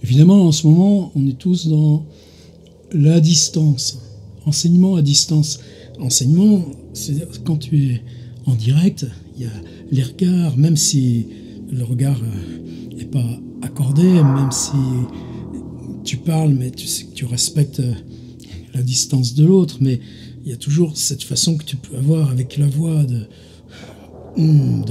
Évidemment, en ce moment, on est tous dans la distance, enseignement à distance. Enseignement, c'est quand tu es en direct, il y a les regards, même si le regard n'est pas accordé, même si tu parles, mais tu sais que tu respectes la distance de l'autre, mais il y a toujours cette façon que tu peux avoir avec la voix de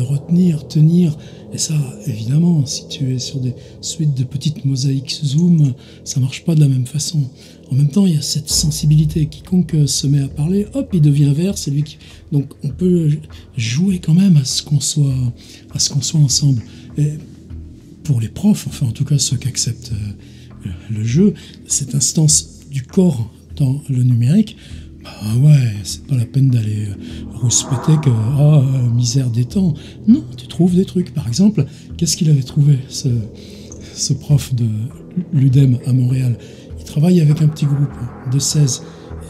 retenir, tenir. Et ça, évidemment, si tu es sur des suites de petites mosaïques Zoom, ça marche pas de la même façon. En même temps, il y a cette sensibilité. Quiconque se met à parler, hop, il devient vert, c'est lui qui... Donc on peut jouer quand même à ce qu'on soit ensemble. Et pour les profs, enfin en tout cas ceux qui acceptent le jeu, cette instance du corps dans le numérique, bah ouais, c'est pas la peine d'aller rouspéter que misère des temps. Non, tu trouves des trucs. Par exemple, qu'est-ce qu'il avait trouvé, ce prof de l'UDEM à Montréal? Il travaille avec un petit groupe de 16.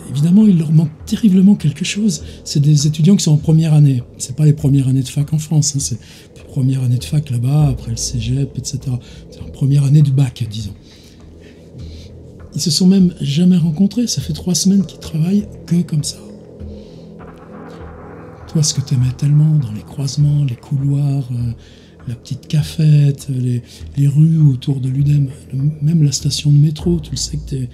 Évidemment, il leur manque terriblement quelque chose. C'est des étudiants qui sont en première année. C'est pas les premières années de fac en France, hein, c'est les premières années de fac là-bas, après le cégep, etc. C'est la première année de bac, disons. Ils se sont même jamais rencontrés. Ça fait 3 semaines qu'ils travaillent que comme ça. Toi, ce que tu aimais tellement dans les croisements, les couloirs, la petite cafette, les rues autour de l'UDEM, même la station de métro, tu le sais que t'es...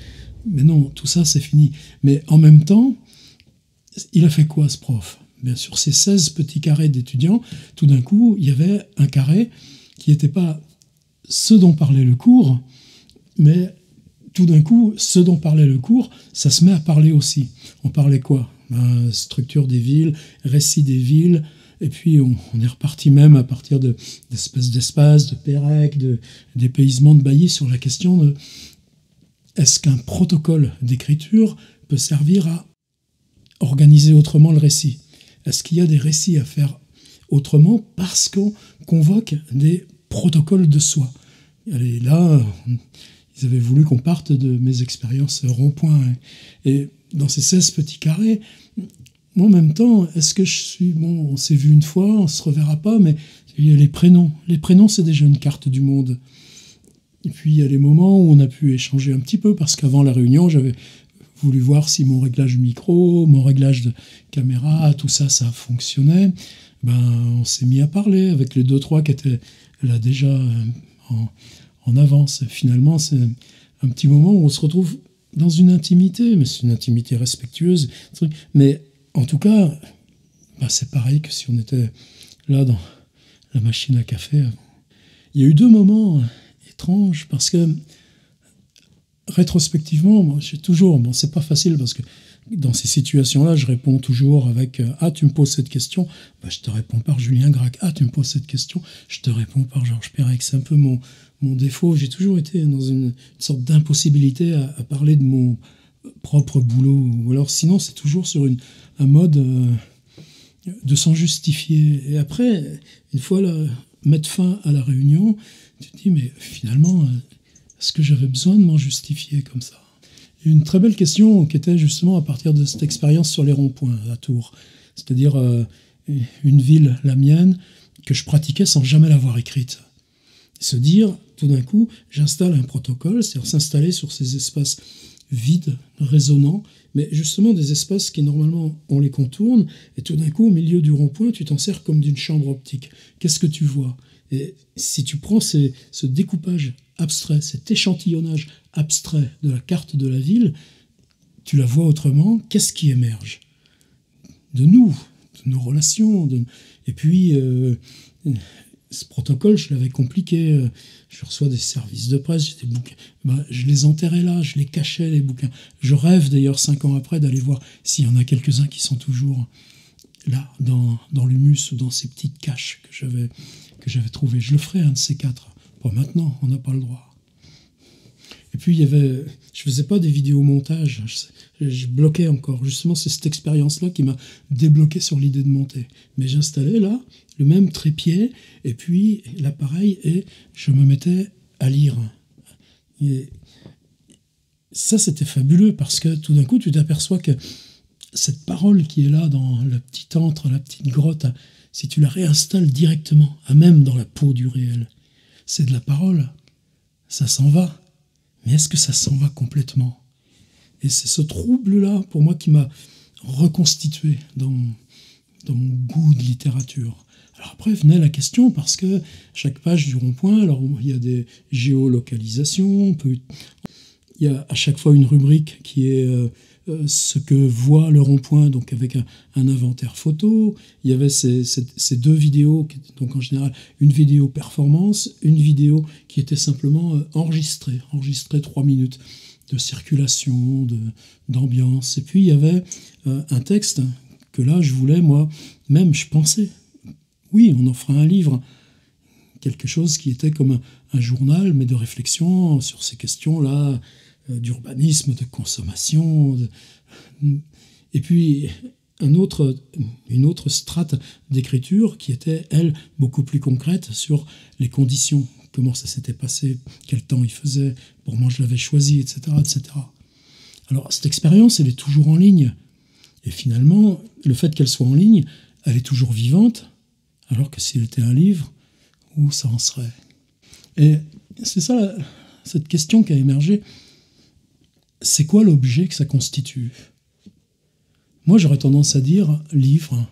Mais non, tout ça, c'est fini. Mais en même temps, il a fait quoi, ce prof? Bien sûr, ces 16 petits carrés d'étudiants, tout d'un coup, il y avait un carré qui n'était pas ce dont parlait le cours, mais tout d'un coup, ce dont parlait le cours, ça se met à parler aussi. On parlait quoi? Structure des villes, récit des villes, et puis on est reparti même à partir d'espèces d'espaces, de Pérec, de dépaysement de Bailly sur la question de est-ce qu'un protocole d'écriture peut servir à organiser autrement le récit? Est-ce qu'il y a des récits à faire autrement parce qu'on convoque des protocoles de soi? Allez, là, ils avaient voulu qu'on parte de mes expériences rond-point. Et dans ces 16 petits carrés, moi, en même temps, est-ce que je suis... Bon, on s'est vu une fois, on se reverra pas, mais il y a les prénoms. Les prénoms, c'est déjà une carte du monde. Et puis, il y a les moments où on a pu échanger un petit peu, parce qu'avant la réunion, j'avais voulu voir si mon réglage micro, mon réglage de caméra, tout ça, ça fonctionnait. On s'est mis à parler avec les 2-3 qui étaient là déjà en avance. Finalement, c'est un petit moment où on se retrouve dans une intimité, mais c'est une intimité respectueuse. Mais en tout cas, c'est pareil que si on était là dans la machine à café. Il y a eu 2 moments étranges parce que rétrospectivement, moi, j'ai toujours... Bon, c'est pas facile parce que dans ces situations-là, je réponds toujours avec « Ah, tu me poses cette question ?» Je te réponds par Julien Gracq. « Ah, tu me poses cette question ?» Je te réponds par Georges Perec. C'est un peu mon défaut. J'ai toujours été dans une sorte d'impossibilité à parler de mon propre boulot. Ou alors, sinon, c'est toujours sur un mode de s'en justifier. Et après, une fois mettre fin à la réunion, tu te dis « Mais finalement, est-ce que j'avais besoin de m'en justifier comme ça ?» Une très belle question qui était justement à partir de cette expérience sur les ronds-points à Tours. C'est-à-dire une ville, la mienne, que je pratiquais sans jamais l'avoir écrite. Se dire, tout d'un coup, j'installe un protocole, c'est-à-dire s'installer sur ces espaces vides, résonnants, mais justement des espaces qui normalement on les contourne, et tout d'un coup, au milieu du rond-point, tu t'en sers comme d'une chambre optique. Qu'est-ce que tu vois? Et si tu prends ce découpage abstrait, cet échantillonnage abstrait de la carte de la ville, tu la vois autrement, qu'est-ce qui émerge? De nous, de nos relations. Et puis, ce protocole, je l'avais compliqué. Je reçois des services de presse, j'ai des bouquins. Je les enterrais là, je les cachais, les bouquins. Je rêve d'ailleurs 5 ans après d'aller voir s'il y en a quelques-uns qui sont toujours là, dans l'humus ou dans ces petites caches que j'avais trouvées. Je le ferai un de ces 4. Bon, maintenant, on n'a pas le droit. Et puis, je faisais pas des vidéomontages, je bloquais encore. Justement, c'est cette expérience-là qui m'a débloqué sur l'idée de monter. Mais j'installais là le même trépied, et puis l'appareil, et je me mettais à lire. Et ça, c'était fabuleux, parce que tout d'un coup, tu t'aperçois que cette parole qui est là dans le petit antre, la petite grotte, si tu la réinstalles directement, à même dans la peau du réel, c'est de la parole. Ça s'en va. mais est-ce que ça s'en va complètement? Et c'est ce trouble-là, pour moi, qui m'a reconstitué dans mon goût de littérature. Alors après venait la question, parce que chaque page du rond-point, alors il y a des géolocalisations, il y a à chaque fois une rubrique qui est ce que voit le rond-point, donc avec un inventaire photo. Il y avait ces deux vidéos, donc en général une vidéo performance, une vidéo qui était simplement enregistrée 3 minutes de circulation, d'ambiance. Et puis il y avait un texte que là je voulais, moi-même, je pensais, oui, on en fera un livre, quelque chose qui était comme un journal, mais de réflexion sur ces questions-là, d'urbanisme, de consommation. Et puis une autre strate d'écriture qui était, elle, beaucoup plus concrète sur les conditions, comment ça s'était passé, quel temps il faisait, pour moi je l'avais choisi, etc., etc. Alors cette expérience, elle est toujours en ligne. Et finalement, le fait qu'elle soit en ligne, elle est toujours vivante, alors que s'il était un livre, où ça en serait? Et c'est ça, cette question qui a émergé. C'est quoi l'objet que ça constitue? Moi, j'aurais tendance à dire livre.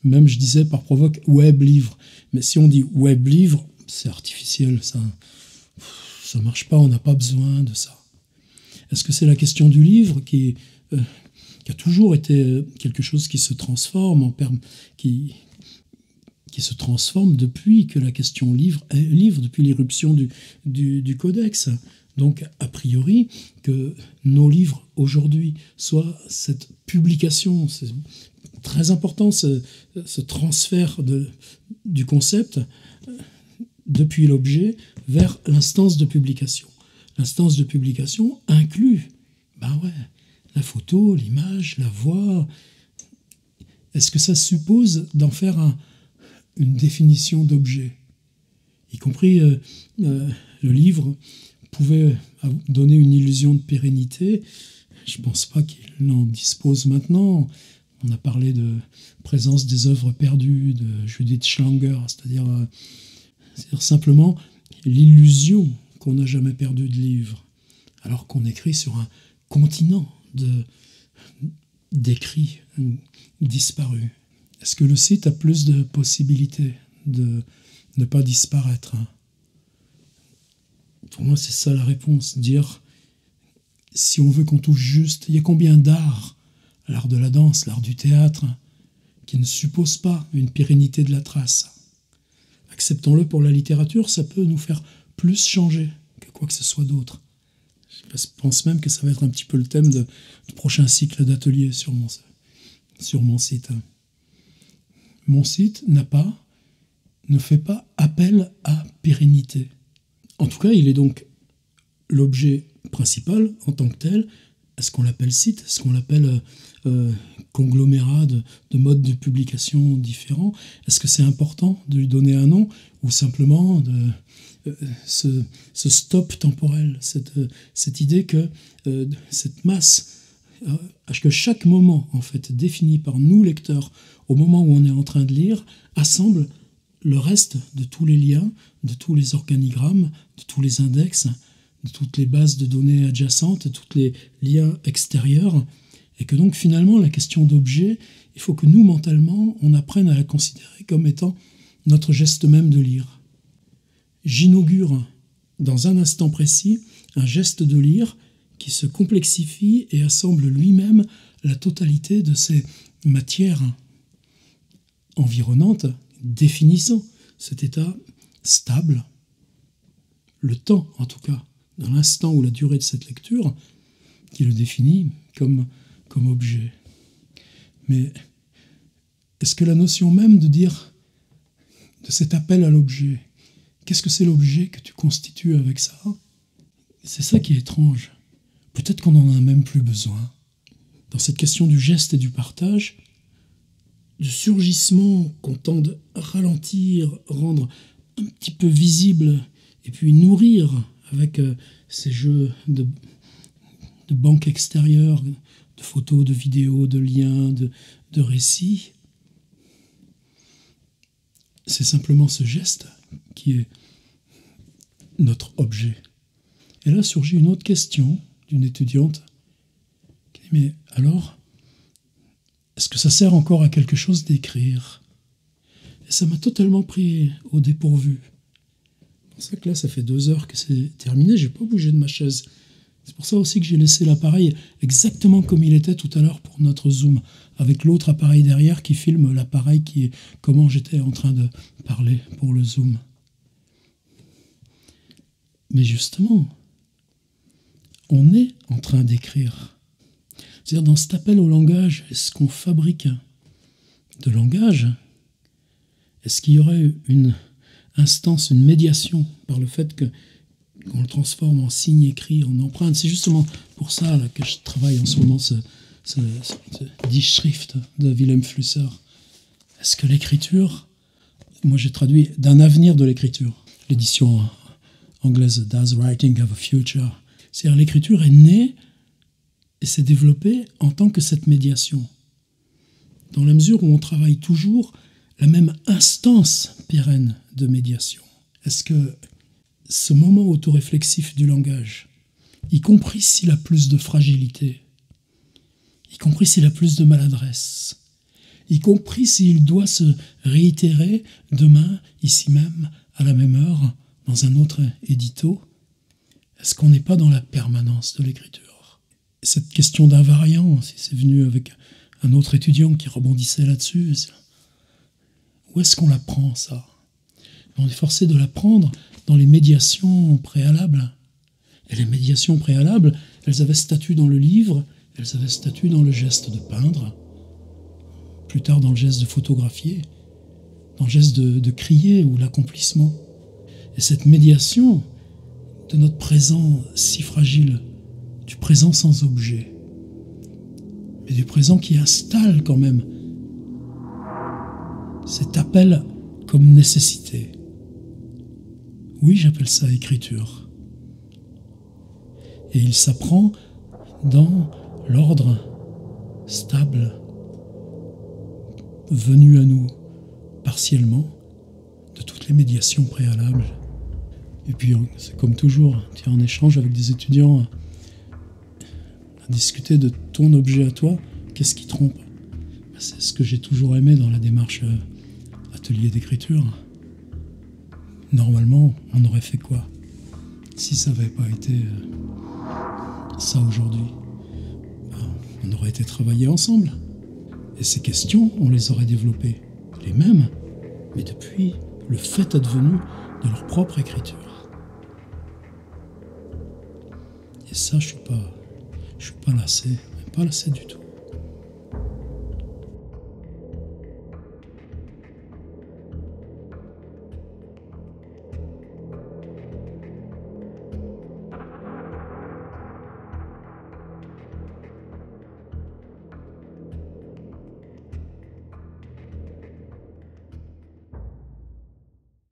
Même, je disais par provoque, web-livre. Mais si on dit web-livre, c'est artificiel, ça marche pas, on n'a pas besoin de ça. Est-ce que c'est la question du livre qui a toujours été quelque chose qui se transforme, qui se transforme depuis que la question livre est livre, depuis l'irruption du codex? Donc, a priori, que nos livres aujourd'hui soient cette publication, c'est très important, ce transfert du concept depuis l'objet vers l'instance de publication. L'instance de publication inclut, la photo, l'image, la voix. Est-ce que ça suppose d'en faire une définition d'objet? Y compris le livre pouvait donner une illusion de pérennité. Je ne pense pas qu'il en dispose maintenant. On a parlé de présence des œuvres perdues de Judith Schlanger, c'est-à-dire simplement l'illusion qu'on n'a jamais perdu de livre, alors qu'on écrit sur un continent d'écrits disparus. Est-ce que le site a plus de possibilités de ne pas disparaître? Pour moi, c'est ça la réponse. Dire, si on veut qu'on touche juste, il y a combien d'arts, l'art de la danse, l'art du théâtre, qui ne suppose pas une pérennité de la trace. Acceptons-le, pour la littérature, ça peut nous faire plus changer que quoi que ce soit d'autre. Je pense même que ça va être un petit peu le thème du prochain cycle d'ateliers sur mon site. Mon site ne fait pas appel à pérennité. En tout cas, il est donc l'objet principal en tant que tel. Est-ce qu'on l'appelle site? Est-ce qu'on l'appelle conglomérat de modes de publication différents? Est-ce que c'est important de lui donner un nom, ou simplement ce stop temporel, cette idée que cette masse, que chaque moment en fait défini par nous lecteurs au moment où on est en train de lire, assemble le reste de tous les liens, de tous les organigrammes, de tous les index, de toutes les bases de données adjacentes, de tous les liens extérieurs, et que donc finalement la question d'objet, il faut que nous mentalement on apprenne à la considérer comme étant notre geste même de lire. J'inaugure dans un instant précis un geste de lire qui se complexifie et assemble lui-même la totalité de ces matières environnantes, définissant cet état stable, le temps en tout cas, dans l'instant ou la durée de cette lecture, qui le définit comme objet. Mais est-ce que la notion même de dire, de cet appel à l'objet, qu'est-ce que c'est l'objet que tu constitues avec ça? C'est ça qui est étrange. Peut-être qu'on n'en a même plus besoin. Dans cette question du geste et du partage, du surgissement qu'on tend à ralentir, rendre un petit peu visible, et puis nourrir avec ces jeux de banques extérieures, de photos, de vidéos, de liens, de récits. C'est simplement ce geste qui est notre objet. Et là surgit une autre question d'une étudiante qui dit « Mais alors, est-ce que ça sert encore à quelque chose d'écrire ?» Et ça m'a totalement pris au dépourvu. C'est pour ça que là, ça fait 2 heures que c'est terminé, j'ai pas bougé de ma chaise. C'est pour ça aussi que j'ai laissé l'appareil exactement comme il était tout à l'heure pour notre Zoom, avec l'autre appareil derrière qui filme l'appareil qui est comment j'étais en train de parler pour le Zoom. Mais justement, on est en train d'écrire. C'est-à-dire dans cet appel au langage, est-ce qu'on fabrique de langage? Est-ce qu'il y aurait une instance, une médiation par le fait qu'on le transforme en signe écrit, en empreinte? C'est justement pour ça là, que je travaille en ce moment ce Die Schrift de Wilhelm Flusser. Est-ce que l'écriture, moi j'ai traduit d'un avenir de l'écriture, l'édition anglaise Does Writing Have a Future? C'est-à-dire l'écriture est née et s'est développée en tant que cette médiation. Dans la mesure où on travaille toujours la même instance pérenne de médiation. Est-ce que ce moment autoréflexif du langage, y compris s'il a plus de fragilité, y compris s'il a plus de maladresse, y compris s'il doit se réitérer demain, ici même, à la même heure, dans un autre édito, est-ce qu'on n'est pas dans la permanence de l'écriture? Cette question d'invariant, si c'est venu avec un autre étudiant qui rebondissait là-dessus, où est-ce qu'on l'apprend, ça? On est forcé de l'apprendre dans les médiations préalables. Et les médiations préalables, elles avaient statut dans le livre, elles avaient statut dans le geste de peindre, plus tard dans le geste de photographier, dans le geste de crier ou l'accomplissement. Et cette médiation de notre présent si fragile, du présent sans objet, mais du présent qui installe quand même cet appel comme nécessité. Oui, j'appelle ça écriture. Et il s'apprend dans l'ordre stable, venu à nous partiellement de toutes les médiations préalables. Et puis, c'est comme toujours, tu es en échange avec des étudiants à discuter de ton objet à toi, qu'est-ce qui trompe? C'est ce que j'ai toujours aimé dans la démarche atelier d'écriture. Normalement, on aurait fait quoi si ça n'avait pas été ça aujourd'hui? On aurait été travaillés ensemble. Et ces questions, on les aurait développées. Les mêmes, mais depuis le fait advenu de leur propre écriture. Et ça, je suis pas lassé, pas lassé du tout.